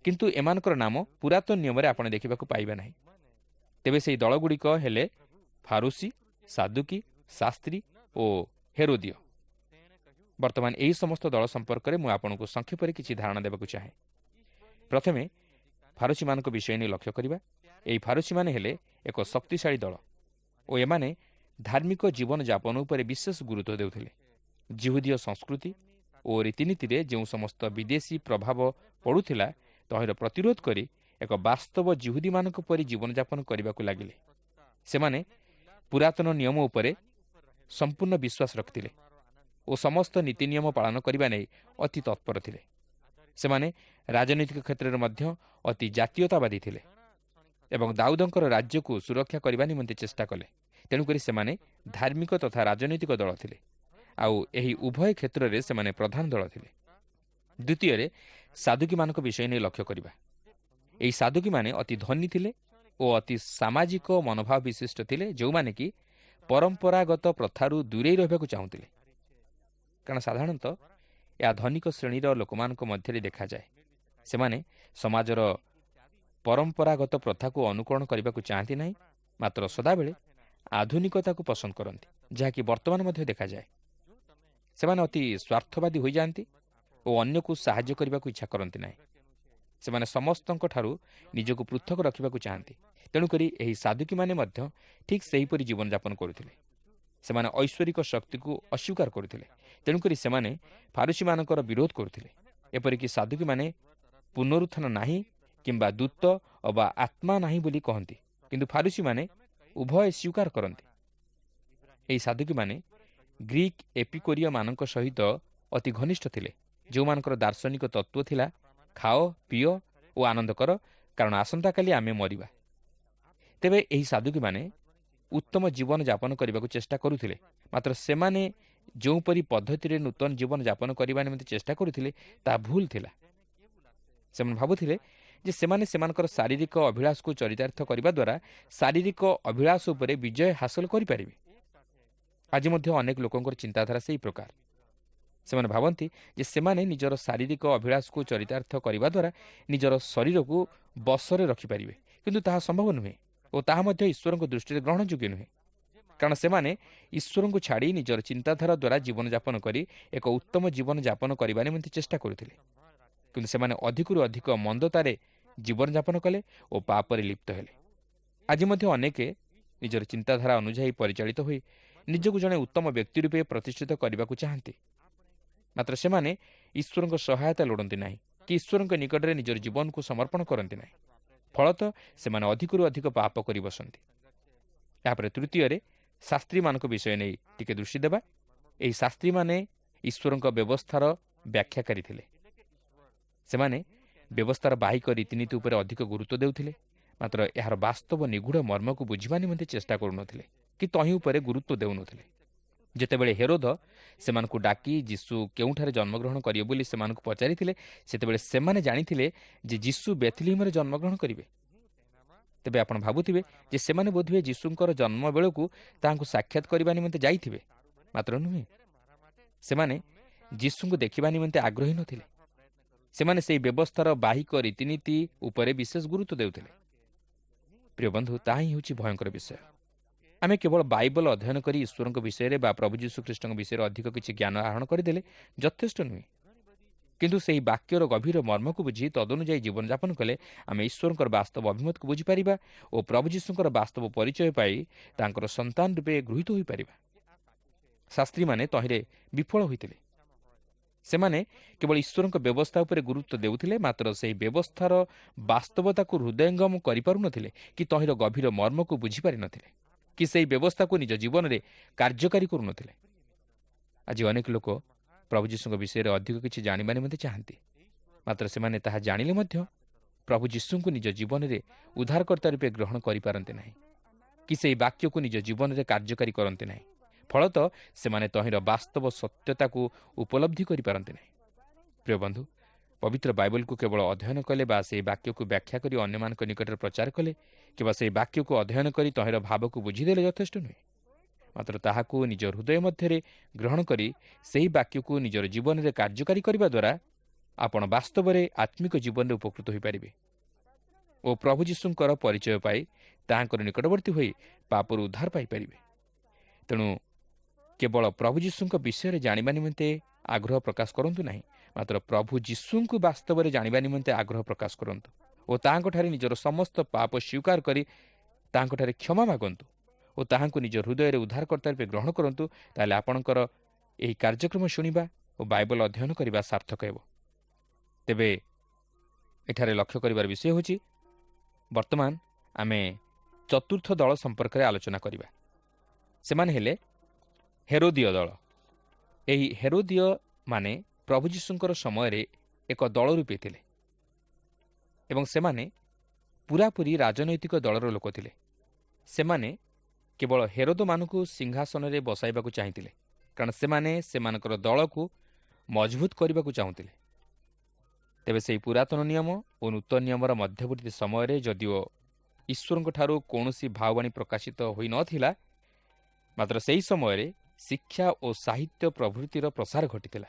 କିନ୍ତୁ ଏମାନଙ୍କର ନାମ ପୁରାତନ ନିୟମରେ ଆପଣ ଦେଖିବାକୁ ପାଇବେ ନାହିଁ। ତେବେ ସେହି ଦଳଗୁଡ଼ିକ ହେଲେ ଫାରୁସି, ସାଦୁକି, ଶାସ୍ତ୍ରୀ ଓ ହେରୋଦିୟ। ବର୍ତ୍ତମାନ ଏହି ସମସ୍ତ ଦଳ ସମ୍ପର୍କରେ ମୁଁ ଆପଣଙ୍କୁ ସଂକ୍ଷେପରେ କିଛି ଧାରଣା ଦେବାକୁ ଚାହେଁ। ପ୍ରଥମେ ଫାରୁସିମାନଙ୍କ ବିଷୟ ନେଇ ଲକ୍ଷ୍ୟ କରିବା। ଏହି ଫାରୁସିମାନେ ହେଲେ ଏକ ଶକ୍ତିଶାଳୀ ଦଳ ଓ ଏମାନେ ଧାର୍ମିକ ଜୀବନଯାପନ ଉପରେ ବିଶେଷ ଗୁରୁତ୍ୱ ଦେଉଥିଲେ। ଜିହୁଦୀୟ ସଂସ୍କୃତି ଓ ରୀତିନୀତିରେ ଯେଉଁ ସମସ୍ତ ବିଦେଶୀ ପ୍ରଭାବ ପଡ଼ୁଥିଲା ତହିଁର ପ୍ରତିରୋଧ କରି ଏକ ବାସ୍ତବ ଜିହୁଦୀମାନଙ୍କ ପରି ଜୀବନଯାପନ କରିବାକୁ ଲାଗିଲେ। ସେମାନେ ପୁରାତନ ନିୟମ ଉପରେ ସମ୍ପୂର୍ଣ୍ଣ ବିଶ୍ୱାସ ରଖିଥିଲେ ଓ ସମସ୍ତ ନୀତି ନିୟମ ପାଳନ କରିବା ନେଇ ଅତି ତତ୍ପର ଥିଲେ। ସେମାନେ ରାଜନୈତିକ କ୍ଷେତ୍ରରେ ମଧ୍ୟ ଅତି ଜାତୀୟତାବାଦୀ ଥିଲେ ଏବଂ ଦାଉଦଙ୍କର ରାଜ୍ୟକୁ ସୁରକ୍ଷା କରିବା ନିମନ୍ତେ ଚେଷ୍ଟା କଲେ। ତେଣୁକରି ସେମାନେ ଧାର୍ମିକ ତଥା ରାଜନୈତିକ ଦଳ ଥିଲେ, ଆଉ ଏହି ଉଭୟ କ୍ଷେତ୍ରରେ ସେମାନେ ପ୍ରଧାନ ଦଳ ଥିଲେ। ଦ୍ୱିତୀୟରେ ସାଧୁକୀମାନଙ୍କ ବିଷୟ ନେଇ ଲକ୍ଷ୍ୟ କରିବା। ଏହି ସାଧୁକୀମାନେ ଅତି ଧନୀ ଥିଲେ ଓ ଅତି ସାମାଜିକ ମନୋଭାବ ବିଶିଷ୍ଟ ଥିଲେ, ଯେଉଁମାନେ କି ପରମ୍ପରାଗତ ପ୍ରଥାରୁ ଦୂରେଇ ରହିବାକୁ ଚାହୁଁଥିଲେ। କାରଣ ସାଧାରଣତଃ ଏହା ଧନିକ ଶ୍ରେଣୀର ଲୋକମାନଙ୍କ ମଧ୍ୟରେ ଦେଖାଯାଏ। ସେମାନେ ସମାଜର ପରମ୍ପରାଗତ ପ୍ରଥାକୁ ଅନୁକରଣ କରିବାକୁ ଚାହାନ୍ତି ନାହିଁ, ମାତ୍ର ସଦାବେଳେ ଆଧୁନିକତାକୁ ପସନ୍ଦ କରନ୍ତି, ଯାହାକି ବର୍ତ୍ତମାନ ମଧ୍ୟ ଦେଖାଯାଏ। ସେମାନେ ଅତି ସ୍ୱାର୍ଥବାଦୀ ହୋଇଯାଆନ୍ତି ଓ ଅନ୍ୟକୁ ସାହାଯ୍ୟ କରିବାକୁ ଇଚ୍ଛା କରନ୍ତି ନାହିଁ। ସେମାନେ ସମସ୍ତଙ୍କଠାରୁ ନିଜକୁ ପୃଥକ ରଖିବାକୁ ଚାହାନ୍ତି। ତେଣୁକରି ଏହି ସାଧୁକୀମାନେ ମଧ୍ୟ ଠିକ୍ ସେହିପରି ଜୀବନଯାପନ କରୁଥିଲେ। ସେମାନେ ଐଶ୍ୱରିକ ଶକ୍ତିକୁ ଅସ୍ୱୀକାର କରୁଥିଲେ। ତେଣୁକରି ସେମାନେ ଫାରୁସିମାନଙ୍କର ବିରୋଧ କରୁଥିଲେ। ଏପରିକି ସାଧୁକୀମାନେ ପୁନରୁତ୍ଥାନ ନାହିଁ କିମ୍ବା ଦୂତ ଅବା ଆତ୍ମା ନାହିଁ ବୋଲି କହନ୍ତି, କିନ୍ତୁ ଫାରୁସିମାନେ ଉଭୟ ସ୍ୱୀକାର କରନ୍ତି। ଏହି ସାଧୁକୀମାନେ ଗ୍ରୀକ୍ ଏପିକୋରିୟମାନଙ୍କ ସହିତ ଅତି ଘନିଷ୍ଠ ଥିଲେ, ଯେଉଁମାନଙ୍କର ଦାର୍ଶନିକ ତତ୍ତ୍ୱ ଥିଲା ଖାଅ, ପିଅ ଓ ଆନନ୍ଦ କର, କାରଣ ଆସନ୍ତାକାଲି ଆମେ ମରିବା। ତେବେ ଏହି ସାଧୁକୀମାନେ ଉତ୍ତମ ଜୀବନଯାପନ କରିବାକୁ ଚେଷ୍ଟା କରୁଥିଲେ, ମାତ୍ର ସେମାନେ ଯେଉଁପରି ପଦ୍ଧତିରେ ନୂତନ ଜୀବନଯାପନ କରିବା ନିମନ୍ତେ ଚେଷ୍ଟା କରୁଥିଲେ ତାହା ଭୁଲ ଥିଲା। ସେମାନେ ଭାବୁଥିଲେ ଯେ ସେମାନେ ସେମାନଙ୍କର ଶାରୀରିକ ଅଭିଳାଷକୁ ଚରିତାର୍ଥ କରିବା ଦ୍ୱାରା ଶାରୀରିକ ଅଭିଳାଷ ଉପରେ ବିଜୟ ହାସଲ କରିପାରିବେ। ଆଜି ମଧ୍ୟ ଅନେକ ଲୋକଙ୍କର ଚିନ୍ତାଧାରା ସେହି ପ୍ରକାର। ସେମାନେ ଭାବନ୍ତି ଯେ ସେମାନେ ନିଜର ଶାରୀରିକ ଅଭିଳାଷକୁ ଚରିତାର୍ଥ କରିବା ଦ୍ୱାରା ନିଜର ଶରୀରକୁ ବଶରେ ରଖିପାରିବେ, କିନ୍ତୁ ତାହା ସମ୍ଭବ ନୁହେଁ ଓ ତାହା ମଧ୍ୟ ଈଶ୍ୱରଙ୍କ ଦୃଷ୍ଟିରେ ଗ୍ରହଣଯୋଗ୍ୟ ନୁହେଁ। କାରଣ ସେମାନେ ଈଶ୍ୱରଙ୍କୁ ଛାଡ଼ି ନିଜର ଚିନ୍ତାଧାରା ଦ୍ୱାରା ଜୀବନଯାପନ କରି ଏକ ଉତ୍ତମ ଜୀବନଯାପନ କରିବା ନିମନ୍ତେ ଚେଷ୍ଟା କରୁଥିଲେ। କିନ୍ତୁ ସେମାନେ ଅଧିକରୁ ଅଧିକ ମନ୍ଦତାରେ ଜୀବନଯାପନ କଲେ ଓ ପାପରେ ଲିପ୍ତ ହେଲେ। ଆଜି ମଧ୍ୟ ଅନେକ ନିଜର ଚିନ୍ତାଧାରା ଅନୁଯାୟୀ ପରିଚାଳିତ ହୋଇ ନିଜକୁ ଜଣେ ଉତ୍ତମ ବ୍ୟକ୍ତି ରୂପେ ପ୍ରତିଷ୍ଠିତ କରିବାକୁ ଚାହାନ୍ତି, ମାତ୍ର ସେମାନେ ଈଶ୍ୱରଙ୍କ ସହାୟତା ଲୋଡ଼ନ୍ତି ନାହିଁ କି ଈଶ୍ୱରଙ୍କ ନିକଟରେ ନିଜର ଜୀବନକୁ ସମର୍ପଣ କରନ୍ତି ନାହିଁ। ଫଳତଃ ସେମାନେ ଅଧିକରୁ ଅଧିକ ପାପ କରି ବସନ୍ତି। ଏହାପରେ ତୃତୀୟରେ ଶାସ୍ତ୍ରୀମାନଙ୍କ ବିଷୟ ନେଇ ଟିକେ ଦୃଷ୍ଟି ଦେବା। ଏହି ଶାସ୍ତ୍ରୀମାନେ ଈଶ୍ୱରଙ୍କ ବ୍ୟବସ୍ଥାର ବ୍ୟାଖ୍ୟାକାରୀ ଥିଲେ। ସେମାନେ ବ୍ୟବସ୍ଥାର ବାହିକ ରୀତିନୀତି ଉପରେ ଅଧିକ ଗୁରୁତ୍ୱ ଦେଉଥିଲେ, ମାତ୍ର ଏହାର ବାସ୍ତବ ନିଗୁଢ଼ ମର୍ମକୁ ବୁଝିବା ନିମନ୍ତେ ଚେଷ୍ଟା କରୁନଥିଲେ କି ତହିଁ ଉପରେ ଗୁରୁତ୍ୱ ଦେଉନଥିଲେ। ଯେତେବେଳେ ହେରୋଦ ସେମାନଙ୍କୁ ଡାକି ଯୀଶୁ କେଉଁଠାରେ ଜନ୍ମଗ୍ରହଣ କରିବେ ବୋଲି ସେମାନଙ୍କୁ ପଚାରିଥିଲେ, ସେତେବେଳେ ସେମାନେ ଜାଣିଥିଲେ ଯେ ଯୀଶୁ ବେଥଲିହମରେ ଜନ୍ମଗ୍ରହଣ କରିବେ। ତେବେ ଆପଣ ଭାବୁଥିବେ ଯେ ସେମାନେ ବୋଧହୁଏ ଯୀଶୁଙ୍କର ଜନ୍ମ ବେଳକୁ ତାହାଙ୍କୁ ସାକ୍ଷାତ କରିବା ନିମନ୍ତେ ଯାଇଥିବେ, ମାତ୍ର ନୁହେଁ। ସେମାନେ ଯୀଶୁଙ୍କୁ ଦେଖିବା ନିମନ୍ତେ ଆଗ୍ରହୀ ନଥିଲେ। ସେମାନେ ସେହି ବ୍ୟବସ୍ଥାର ବାହିକ ରୀତିନୀତି ଉପରେ ବିଶେଷ ଗୁରୁତ୍ୱ ଦେଉଥିଲେ। ପ୍ରିୟ ବନ୍ଧୁ, ତାହା ହିଁ ହେଉଛି ଭୟଙ୍କର ବିଷୟ। ଆମେ କେବଳ ବାଇବଲ ଅଧ୍ୟୟନ କରି ଈଶ୍ୱରଙ୍କ ବିଷୟରେ ବା ପ୍ରଭୁ ଯୀଶୁଖ୍ରୀଷ୍ଟଙ୍କ ବିଷୟରେ ଅଧିକ କିଛି ଜ୍ଞାନ ଆହରଣ କରିଦେଲେ ଯଥେଷ୍ଟ ନୁହେଁ। କିନ୍ତୁ ସେହି ବାକ୍ୟର ଗଭୀର ମର୍ମକୁ ବୁଝି ତଦନୁଯାୟୀ ଜୀବନଯାପନ କଲେ ଆମେ ଈଶ୍ୱରଙ୍କର ବାସ୍ତବ ଅଭିମତକୁ ବୁଝିପାରିବା ଓ ପ୍ରଭୁ ଯୀଶୁଙ୍କର ବାସ୍ତବ ପରିଚୟ ପାଇ ତାଙ୍କର ସନ୍ତାନ ରୂପେ ଗୃହୀତ ହୋଇପାରିବା। ଶାସ୍ତ୍ରୀମାନେ ତହିଁରେ ବିଫଳ ହୋଇଥିଲେ। ସେମାନେ କେବଳ ଈଶ୍ୱରଙ୍କ ବ୍ୟବସ୍ଥା ଉପରେ ଗୁରୁତ୍ୱ ଦେଉଥିଲେ, ମାତ୍ର ସେହି ବ୍ୟବସ୍ଥାର ବାସ୍ତବତାକୁ ହୃଦୟଙ୍ଗମ କରିପାରୁନଥିଲେ କି ତହିଁର ଗଭୀର ମର୍ମକୁ ବୁଝିପାରିନଥିଲେ କି ସେହି ବ୍ୟବସ୍ଥାକୁ ନିଜ ଜୀବନରେ କାର୍ଯ୍ୟକାରୀ କରୁନଥିଲେ। ଆଜି ଅନେକ ଲୋକ ପ୍ରଭୁ ଯୀଶୁଙ୍କ ବିଷୟରେ ଅଧିକ କିଛି ଜାଣିବା ନିମନ୍ତେ ଚାହାନ୍ତି, ମାତ୍ର ସେମାନେ ତାହା ଜାଣିଲେ ମଧ୍ୟ ପ୍ରଭୁ ଯୀଶୁଙ୍କୁ ନିଜ ଜୀବନରେ ଉଦ୍ଧାରକର୍ତ୍ତା ରୂପେ ଗ୍ରହଣ କରିପାରନ୍ତି ନାହିଁ କି ସେହି ବାକ୍ୟକୁ ନିଜ ଜୀବନରେ କାର୍ଯ୍ୟକାରୀ କରନ୍ତି ନାହିଁ। ଫଳତଃ ସେମାନେ ତହିଁର ବାସ୍ତବ ସତ୍ୟତାକୁ ଉପଲବ୍ଧି କରିପାରନ୍ତି ନାହିଁ। ପ୍ରିୟ ବନ୍ଧୁ, ପବିତ୍ର ବାଇବଲକୁ କେବଳ ଅଧ୍ୟୟନ କଲେ ବା ସେହି ବାକ୍ୟକୁ ବ୍ୟାଖ୍ୟା କରି ଅନ୍ୟମାନଙ୍କ ନିକଟରେ ପ୍ରଚାର କଲେ କିମ୍ବା ସେହି ବାକ୍ୟକୁ ଅଧ୍ୟୟନ କରି ତହିଁର ଭାବକୁ ବୁଝିଦେଲେ ଯଥେଷ୍ଟ ନୁହେଁ। ମାତ୍ର ତାହାକୁ ନିଜ ହୃଦୟ ମଧ୍ୟରେ ଗ୍ରହଣ କରି ସେହି ବାକ୍ୟକୁ ନିଜର ଜୀବନରେ କାର୍ଯ୍ୟକାରୀ କରିବା ଦ୍ୱାରା ଆପଣ ବାସ୍ତବରେ ଆତ୍ମିକ ଜୀବନରେ ଉପକୃତ ହୋଇପାରିବେ ଓ ପ୍ରଭୁ ଯୀଶୁଙ୍କର ପରିଚୟ ପାଇ ତାହାଙ୍କର ନିକଟବର୍ତ୍ତୀ ହୋଇ ପାପରୁ ଉଦ୍ଧାର ପାଇପାରିବେ। ତେଣୁ କେବଳ ପ୍ରଭୁ ଯୀଶୁଙ୍କ ବିଷୟରେ ଜାଣିବା ନିମନ୍ତେ ଆଗ୍ରହ ପ୍ରକାଶ କରନ୍ତୁ ନାହିଁ, ମାତ୍ର ପ୍ରଭୁ ଯୀଶୁଙ୍କୁ ବାସ୍ତବରେ ଜାଣିବା ନିମନ୍ତେ ଆଗ୍ରହ ପ୍ରକାଶ କରନ୍ତୁ ଓ ତାହାଙ୍କଠାରେ ନିଜର ସମସ୍ତ ପାପ ସ୍ୱୀକାର କରି ତାହାଙ୍କଠାରେ କ୍ଷମା ମାଗନ୍ତୁ ଓ ତାହାଙ୍କୁ ନିଜ ହୃଦୟରେ ଉଦ୍ଧାରକର୍ତ୍ତା ରୂପେ ଗ୍ରହଣ କରନ୍ତୁ। ତାହେଲେ ଆପଣଙ୍କର ଏହି କାର୍ଯ୍ୟକ୍ରମ ଶୁଣିବା ଓ ବାଇବଲ ଅଧ୍ୟୟନ କରିବା ସାର୍ଥକ ହେବ। ତେବେ ଏଠାରେ ଲକ୍ଷ୍ୟ କରିବାର ବିଷୟ ହେଉଛି, ବର୍ତ୍ତମାନ ଆମେ ଚତୁର୍ଥ ଦଳ ସମ୍ପର୍କରେ ଆଲୋଚନା କରିବା। ସେମାନେ ହେଲେ ହେରୋଦୀୟ ଦଳ। ଏହି ହେରୋଦୀୟ ମାନେ ପ୍ରଭୁ ଯୀଶୁଙ୍କର ସମୟରେ ଏକ ଦଳ ରୂପେ ଥିଲେ ଏବଂ ସେମାନେ ପୁରାପୁରି ରାଜନୈତିକ ଦଳର ଲୋକ ଥିଲେ। ସେମାନେ କେବଳ ହେରୋଦମାନଙ୍କୁ ସିଂହାସନରେ ବସାଇବାକୁ ଚାହିଁଥିଲେ, କାରଣ ସେମାନେ ସେମାନଙ୍କର ଦଳକୁ ମଜବୁତ କରିବାକୁ ଚାହୁଁଥିଲେ। ତେବେ ସେହି ପୁରାତନ ନିୟମ ଓ ନୂତନ ନିୟମର ମଧ୍ୟବର୍ତ୍ତୀ ସମୟରେ ଯଦିଓ ଈଶ୍ୱରଙ୍କଠାରୁ କୌଣସି ଭାବବାଣୀ ପ୍ରକାଶିତ ହୋଇନଥିଲା, ମାତ୍ର ସେହି ସମୟରେ ଶିକ୍ଷା ଓ ସାହିତ୍ୟ ପ୍ରଭୃତିର ପ୍ରସାର ଘଟିଥିଲା।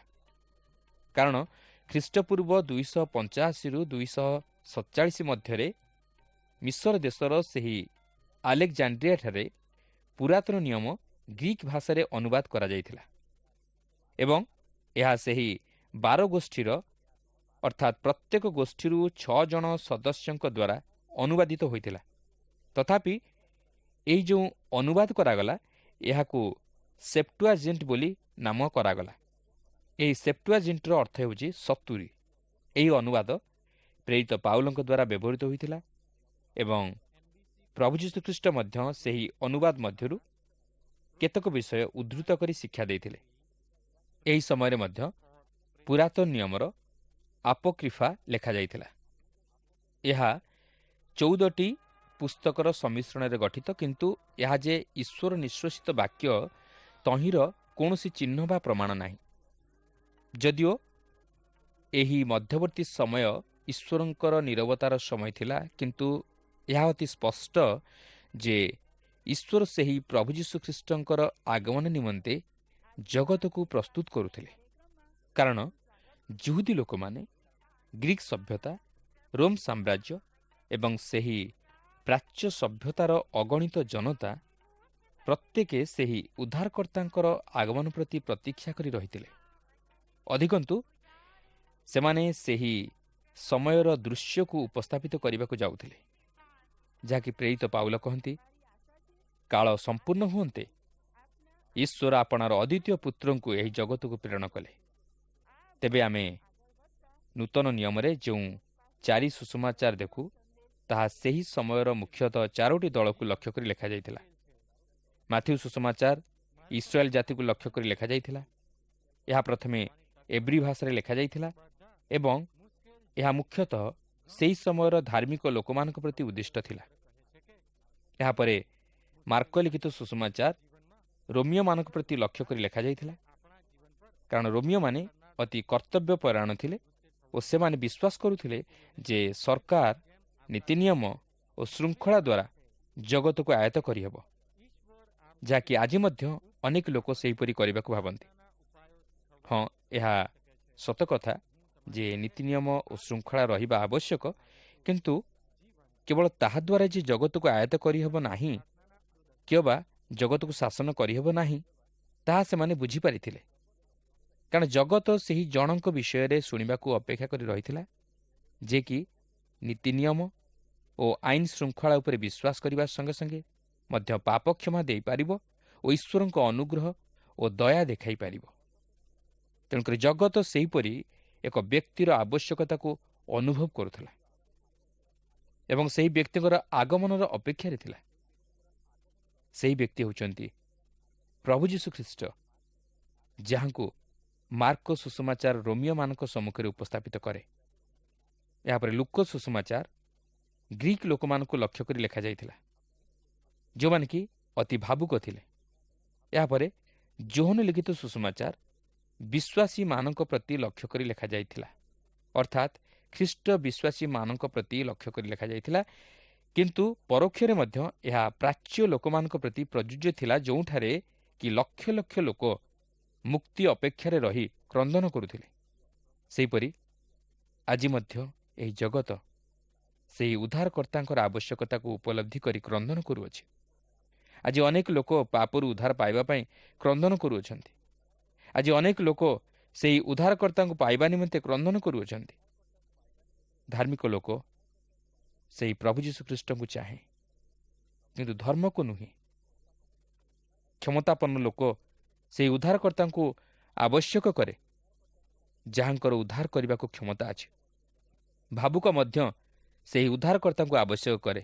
କାରଣ ଖ୍ରୀଷ୍ଟପୂର୍ବ 285ରୁ 247 ମଧ୍ୟରେ ମିଶର ଦେଶର ସେହି ଆଲେକ୍ଜାଣ୍ଡ୍ରିଆଠାରେ ପୁରାତନ ନିୟମ ଗ୍ରୀକ୍ ଭାଷାରେ ଅନୁବାଦ କରାଯାଇଥିଲା ଏବଂ ଏହା ସେହି 12 ଗୋଷ୍ଠୀର ଅର୍ଥାତ୍ ପ୍ରତ୍ୟେକ ଗୋଷ୍ଠୀରୁ 6 ଜଣ ସଦସ୍ୟଙ୍କ ଦ୍ୱାରା ଅନୁବାଦିତ ହୋଇଥିଲା। ତଥାପି ଏହି ଯେଉଁ ଅନୁବାଦ କରାଗଲା, ଏହାକୁ ସେପ୍ଟୁଆଜିଣ୍ଟ ବୋଲି ନାମ କରାଗଲା। ଏହି ସେପ୍ଟୁଆଜିଣ୍ଟର ଅର୍ଥ ହେଉଛି 70। ଏହି ଅନୁବାଦ ପ୍ରେରିତ ପାଉଲଙ୍କ ଦ୍ୱାରା ବ୍ୟବହୃତ ହୋଇଥିଲା ଏବଂ ପ୍ରଭୁ ଯୀଶୁଖ୍ରୀଷ୍ଟ ମଧ୍ୟ ସେହି ଅନୁବାଦ ମଧ୍ୟରୁ କେତେକ ବିଷୟ ଉଦ୍ଧୃତ କରି ଶିକ୍ଷା ଦେଇଥିଲେ। ଏହି ସମୟରେ ମଧ୍ୟ ପୁରାତନ ନିୟମର ଆପୋକ୍ରିଫା ଲେଖାଯାଇଥିଲା। ଏହା 14ଟି ପୁସ୍ତକର ସମ୍ମିଶ୍ରଣରେ ଗଠିତ, କିନ୍ତୁ ଏହା ଯେ ଈଶ୍ୱର ନିଃଶ୍ୱାସିତ ବାକ୍ୟ ତହିଁର କୌଣସି ଚିହ୍ନ ବା ପ୍ରମାଣ ନାହିଁ। ଯଦିଓ ଏହି ମଧ୍ୟବର୍ତ୍ତୀ ସମୟ ଈଶ୍ୱରଙ୍କର ନୀରବତାର ସମୟ ଥିଲା, କିନ୍ତୁ ଏହା ଅତି ସ୍ପଷ୍ଟ ଯେ ଈଶ୍ୱର ସେହି ପ୍ରଭୁ ଯୀଶୁଖ୍ରୀଷ୍ଟଙ୍କର ଆଗମନ ନିମନ୍ତେ ଜଗତକୁ ପ୍ରସ୍ତୁତ କରୁଥିଲେ। କାରଣ ଯହୁଦୀ ଲୋକମାନେ, ଗ୍ରୀକ୍ ସଭ୍ୟତା, ରୋମ ସାମ୍ରାଜ୍ୟ ଏବଂ ସେହି ପ୍ରାଚ୍ୟ ସଭ୍ୟତାର ଅଗଣିତ ଜନତା ପ୍ରତ୍ୟେକ ସେହି ଉଦ୍ଧାରକର୍ତ୍ତାଙ୍କର ଆଗମନ ପ୍ରତି ପ୍ରତୀକ୍ଷା କରି ରହିଥିଲେ। ଅଧିକନ୍ତୁ ସେମାନେ ସେହି ସମୟର ଦୃଶ୍ୟକୁ ଉପସ୍ଥାପିତ କରିବାକୁ ଯାଉଥିଲେ, ଯାହାକି ପ୍ରେରିତ ପାଉଲ କହନ୍ତି, କାଳ ସମ୍ପୂର୍ଣ୍ଣ ହୁଅନ୍ତେ ଈଶ୍ୱର ଆପଣାର ଅଦ୍ୱିତୀୟ ପୁତ୍ରଙ୍କୁ ଏହି ଜଗତକୁ ପ୍ରେରଣ କଲେ। ତେବେ ଆମେ ନୂତନ ନିୟମରେ ଯେଉଁ 4 ସୁସମାଚାର ଦେଖୁ, ତାହା ସେହି ସମୟର ମୁଖ୍ୟତଃ 4ଟି ଦଳକୁ ଲକ୍ଷ୍ୟ କରି ଲେଖାଯାଇଥିଲା। ମାଥ୍ୟୁ ସୁସମାଚାର ଇସ୍ରାଏଲ ଜାତିକୁ ଲକ୍ଷ୍ୟ କରି ଲେଖାଯାଇଥିଲା। ଏହା ପ୍ରଥମେ ଏବ୍ରି ଭାଷାରେ ଲେଖାଯାଇଥିଲା ଏବଂ ଏହା ମୁଖ୍ୟତଃ ସେହି ସମୟର ଧାର୍ମିକ ଲୋକମାନଙ୍କ ପ୍ରତି ଉଦ୍ଦିଷ୍ଟ ଥିଲା। ଏହାପରେ ମାର୍କ ଲିଖିତ ସୁସମାଚାର ରୋମିଓମାନଙ୍କ ପ୍ରତି ଲକ୍ଷ୍ୟ କରି ଲେଖାଯାଇଥିଲା, କାରଣ ରୋମିଓମାନେ ଅତି କର୍ତ୍ତବ୍ୟପରାୟଣ ଥିଲେ ଓ ସେମାନେ ବିଶ୍ୱାସ କରୁଥିଲେ ଯେ ସରକାର, ନୀତିନିୟମ ଓ ଶୃଙ୍ଖଳା ଦ୍ୱାରା ଜଗତକୁ ଆୟତ୍ତ କରିହେବ, ଯାହାକି ଆଜି ମଧ୍ୟ ଅନେକ ଲୋକ ସେହିପରି କରିବାକୁ ଭାବନ୍ତି। ହଁ, ଏହା ସତ କଥା ଯେ ନୀତିନିୟମ ଓ ଶୃଙ୍ଖଳା ରହିବା ଆବଶ୍ୟକ, କିନ୍ତୁ କେବଳ ତାହାଦ୍ୱାରା ଯେ ଜଗତକୁ ଆୟତ୍ତ କରିହେବ ନାହିଁ କିମ୍ବା ଜଗତକୁ ଶାସନ କରିହେବ ନାହିଁ, ତାହା ସେମାନେ ବୁଝିପାରିଥିଲେ। କାରଣ ଜଗତ ସେହି ଜଣଙ୍କ ବିଷୟରେ ଶୁଣିବାକୁ ଅପେକ୍ଷା କରି ରହିଥିଲା, ଯେ କି ନୀତିନିୟମ ଓ ଆଇନ ଶୃଙ୍ଖଳା ଉପରେ ବିଶ୍ୱାସ କରିବା ସଙ୍ଗେ ସଙ୍ଗେ ମଧ୍ୟ ପାପ କ୍ଷମା ଦେଇପାରିବ ଓ ଈଶ୍ୱରଙ୍କ ଅନୁଗ୍ରହ ଓ ଦୟା ଦେଖାଇ ପାରିବ। ତେଣୁକରି ଜଗତ ସେହିପରି ଏକ ବ୍ୟକ୍ତିର ଆବଶ୍ୟକତାକୁ ଅନୁଭବ କରୁଥିଲା ଏବଂ ସେହି ବ୍ୟକ୍ତିଙ୍କର ଆଗମନର ଅପେକ୍ଷାରେ ଥିଲା। ସେହି ବ୍ୟକ୍ତି ହେଉଛନ୍ତି ପ୍ରଭୁ ଯୀଶୁଖ୍ରୀଷ୍ଟ, ଯାହାଙ୍କୁ ମାର୍କ ସୁସମାଚାର ରୋମିଓମାନଙ୍କ ସମ୍ମୁଖରେ ଉପସ୍ଥାପିତ କରେ। ଏହାପରେ ଲୁକ ସୁସମାଚାର ଗ୍ରୀକ୍ ଲୋକମାନଙ୍କୁ ଲକ୍ଷ୍ୟ କରି ଲେଖାଯାଇଥିଲା, ଯେଉଁମାନେ କି ଅତି ଭାବୁକ ଥିଲେ। ଏହାପରେ ଯୋହନ ଲିଖିତ ସୁସମାଚାର ବିଶ୍ୱାସୀମାନଙ୍କ ପ୍ରତି ଲକ୍ଷ୍ୟ କରି ଲେଖାଯାଇଥିଲା, ଅର୍ଥାତ୍ ଖ୍ରୀଷ୍ଟ ବିଶ୍ୱାସୀମାନଙ୍କ ପ୍ରତି ଲକ୍ଷ୍ୟ କରି ଲେଖାଯାଇଥିଲା। କିନ୍ତୁ ପରୋକ୍ଷରେ ମଧ୍ୟ ଏହା ପ୍ରାଚ୍ୟ ଲୋକମାନଙ୍କ ପ୍ରତି ପ୍ରଯୁଜ୍ୟ ଥିଲା, ଯେଉଁଠାରେ କି ଲକ୍ଷ ଲକ୍ଷ ଲୋକ ମୁକ୍ତି ଅପେକ୍ଷାରେ ରହି କ୍ରନ୍ଦନ କରୁଥିଲେ। ସେହିପରି ଆଜି ମଧ୍ୟ ଏହି ଜଗତ ସେହି ଉଦ୍ଧାରକର୍ତ୍ତାଙ୍କର ଆବଶ୍ୟକତାକୁ ଉପଲବ୍ଧି କରି କ୍ରନ୍ଦନ କରୁଅଛି। ଆଜି ଅନେକ ଲୋକ ପାପରୁ ଉଦ୍ଧାର ପାଇବା ପାଇଁ କ୍ରନ୍ଦନ କରୁଅଛନ୍ତି। ଆଜି ଅନେକ ଲୋକ ସେହି ଉଦ୍ଧାରକର୍ତ୍ତାଙ୍କୁ ପାଇବା ନିମନ୍ତେ କ୍ରନ୍ଦନ କରୁଅଛନ୍ତି। ଧାର୍ମିକ ଲୋକ ସେହି ପ୍ରଭୁ ଯୀଶୁଖ୍ରୀଷ୍ଟଙ୍କୁ ଚାହେଁ, କିନ୍ତୁ ଧର୍ମକୁ ନୁହେଁ। କ୍ଷମତାପନ୍ନ ଲୋକ ସେହି ଉଦ୍ଧାରକର୍ତ୍ତାଙ୍କୁ ଆବଶ୍ୟକ କରେ, ଯାହାଙ୍କର ଉଦ୍ଧାର କରିବାକୁ କ୍ଷମତା ଅଛି। ଭାବୁକ ମଧ୍ୟ ସେହି ଉଦ୍ଧାରକର୍ତ୍ତାଙ୍କୁ ଆବଶ୍ୟକ କରେ,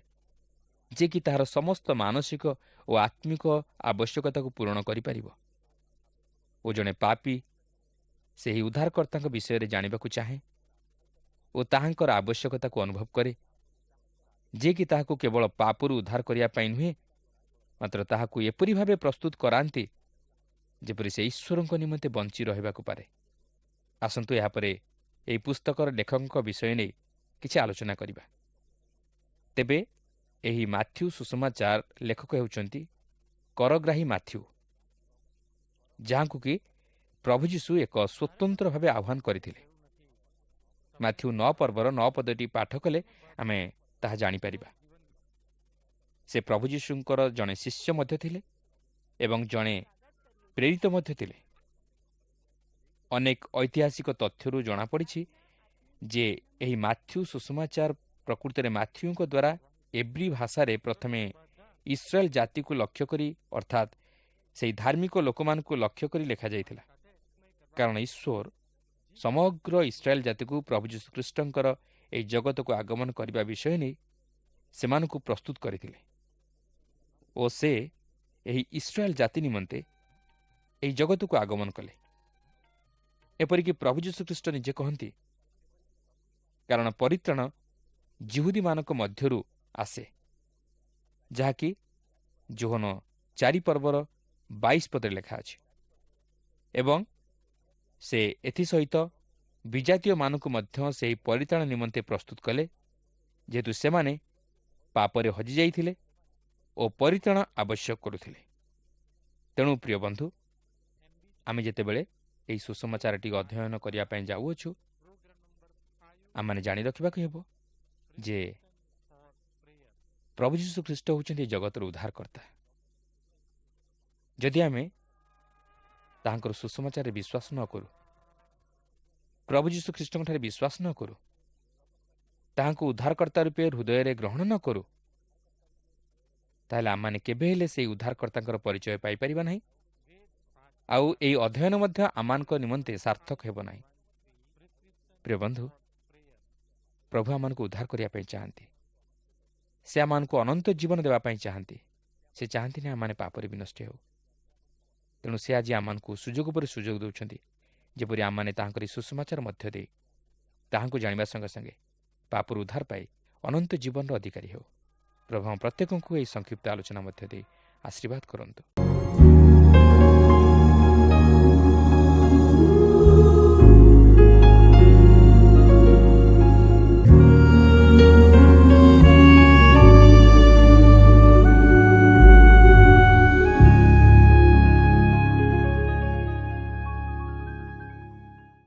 ଯେ କି ତାହାର ସମସ୍ତ ମାନସିକ ଓ ଆତ୍ମିକ ଆବଶ୍ୟକତାକୁ ପୂରଣ କରିପାରିବ। ଓ ଜଣେ ପାପୀ ସେହି ଉଦ୍ଧାରକର୍ତ୍ତାଙ୍କ ବିଷୟରେ ଜାଣିବାକୁ ଚାହେଁ ଓ ତାହାଙ୍କର ଆବଶ୍ୟକତାକୁ ଅନୁଭବ କରେ, ଯେ କି ତାହାକୁ କେବଳ ପାପରୁ ଉଦ୍ଧାର କରିବା ପାଇଁ ନୁହେଁ, ମାତ୍ର ତାହାକୁ ଏପରି ଭାବେ ପ୍ରସ୍ତୁତ କରାନ୍ତି ଯେପରି ସେ ଈଶ୍ୱରଙ୍କ ନିମନ୍ତେ ବଞ୍ଚି ରହିବାକୁ ପାରେ। ଆସନ୍ତୁ ଏହାପରେ ଏହି ପୁସ୍ତକର ଲେଖକଙ୍କ ବିଷୟ ନେଇ କିଛି ଆଲୋଚନା କରିବା। ତେବେ ଏହି ମାଥ୍ୟୁ ସୁସମାଚାର ଲେଖକ ହେଉଛନ୍ତି କରଗ୍ରାହୀ ମାଥ୍ୟୁ, ଯାହାଙ୍କୁ କି ପ୍ରଭୁ ଯୀଶୁ ଏକ ସ୍ୱତନ୍ତ୍ର ଭାବେ ଆହ୍ୱାନ କରିଥିଲେ। ମାଥ୍ୟୁ 9 ପର୍ବର 9 ପଦଟି ପାଠ କଲେ ଆମେ ତାହା ଜାଣିପାରିବା। ସେ ପ୍ରଭୁ ଯୀଶୁଙ୍କର ଜଣେ ଶିଷ୍ୟ ମଧ୍ୟ ଥିଲେ ଏବଂ ଜଣେ ପ୍ରେରିତ ମଧ୍ୟ ଥିଲେ। ଅନେକ ଐତିହାସିକ ତଥ୍ୟରୁ ଜଣାପଡ଼ିଛି ଯେ ଏହି ମାଥ୍ୟୁ ସୁସମାଚାର ପ୍ରକୃତରେ ମାଥ୍ୟୁଙ୍କ ଦ୍ୱାରା ଏବ୍ରି ଭାଷାରେ ପ୍ରଥମେ ଇସ୍ରାଏଲ ଜାତିକୁ ଲକ୍ଷ୍ୟ କରି, ଅର୍ଥାତ୍ ସେହି ଧାର୍ମିକ ଲୋକମାନଙ୍କୁ ଲକ୍ଷ୍ୟ କରି ଲେଖାଯାଇଥିଲା। କାରଣ ଈଶ୍ୱର ସମଗ୍ର ଇସ୍ରାଏଲ ଜାତିକୁ ପ୍ରଭୁ ଯୀଶୁଖ୍ରୀଷ୍ଟଙ୍କର ଏହି ଜଗତକୁ ଆଗମନ କରିବା ବିଷୟ ନେଇ ସେମାନଙ୍କୁ ପ୍ରସ୍ତୁତ କରିଥିଲେ ଓ ସେ ଏହି ଇସ୍ରାଏଲ ଜାତି ନିମନ୍ତେ ଏହି ଜଗତକୁ ଆଗମନ କଲେ। ଏପରିକି ପ୍ରଭୁ ଯୀଶୁଖ୍ରୀଷ୍ଟ ନିଜେ କହନ୍ତି, କାରଣ ପରିତ୍ରାଣ ଯିହୁଦୀମାନଙ୍କ ମଧ୍ୟରୁ ଆସେ, ଯାହାକି ଯୋହନ 4 ପର୍ବର 22 ପଦରେ ଲେଖା ଅଛି। ଏବଂ ସେ ଏଥିସହିତ ବିଜାତୀୟମାନଙ୍କୁ ମଧ୍ୟ ସେହି ପରିତ୍ରାଣ ନିମନ୍ତେ ପ୍ରସ୍ତୁତ କଲେ, ଯେହେତୁ ସେମାନେ ପାପରେ ହଜିଯାଇଥିଲେ ଓ ପରିତ୍ରାଣ ଆବଶ୍ୟକ କରୁଥିଲେ। ତେଣୁ ପ୍ରିୟ ବନ୍ଧୁ, ଆମେ ଯେତେବେଳେ ଏହି ସୁସମାଚାରଟିକୁ ଅଧ୍ୟୟନ କରିବା ପାଇଁ ଯାଉଅଛୁ, ଆମମାନେ ଜାଣି ରଖିବାକୁ ହେବ ଯେ ପ୍ରଭୁ ଯୀଶୁଖ୍ରୀଷ୍ଟ ହେଉଛନ୍ତି ଜଗତର ଉଦ୍ଧାରକର୍ତ୍ତା। ଯଦି ଆମେ ତାହାଙ୍କର ସୁସମାଚାରରେ ବିଶ୍ୱାସ ନ କରୁ, ପ୍ରଭୁ ଯୀଶୁଖ୍ରୀଷ୍ଟଙ୍କଠାରେ ବିଶ୍ୱାସ ନ କରୁ, ତାହାଙ୍କୁ ଉଦ୍ଧାରକର୍ତ୍ତା ରୂପେ ହୃଦୟରେ ଗ୍ରହଣ ନ କରୁ, ତାହେଲେ ଆମମାନେ କେବେ ହେଲେ ସେହି ଉଦ୍ଧାରକର୍ତ୍ତାଙ୍କର ପରିଚୟ ପାଇପାରିବା ନାହିଁ। ଆଉ ଏହି ଅଧ୍ୟୟନ ମଧ୍ୟ ଆମମାନଙ୍କ ନିମନ୍ତେ ସାର୍ଥକ ହେବ ନାହିଁ। ପ୍ରିୟ ବନ୍ଧୁ, ପ୍ରଭୁ ଆମମାନଙ୍କୁ ଉଦ୍ଧାର କରିବା ପାଇଁ ଚାହାନ୍ତି। ସେ ଆମମାନଙ୍କୁ ଅନନ୍ତ ଜୀବନ ଦେବା ପାଇଁ ଚାହାନ୍ତି। ସେ ଚାହାନ୍ତିନି ଆମମାନେ ପାପରେ ବିନଷ୍ଟ ହେଉ। ତେଣୁ ସେ ଆଜି ଆମମାନଙ୍କୁ ସୁଯୋଗ ଉପରେ ସୁଯୋଗ ଦେଉଛନ୍ତି, ଯେପରି ଆମମାନେ ତାହାଙ୍କର ସୁସମାଚାର ମଧ୍ୟ ଦେଇ ତାହାଙ୍କୁ ଜାଣିବା ସଙ୍ଗେ ସଙ୍ଗେ ପାପରୁ ଉଦ୍ଧାର ପାଇ ଅନନ୍ତ ଜୀବନର ଅଧିକାରୀ ହେଉ। ପ୍ରଭୁ ପ୍ରତ୍ୟେକଙ୍କୁ ଏହି ସଂକ୍ଷିପ୍ତ ଆଲୋଚନା ମଧ୍ୟ ଦେଇ ଆଶୀର୍ବାଦ କରନ୍ତୁ।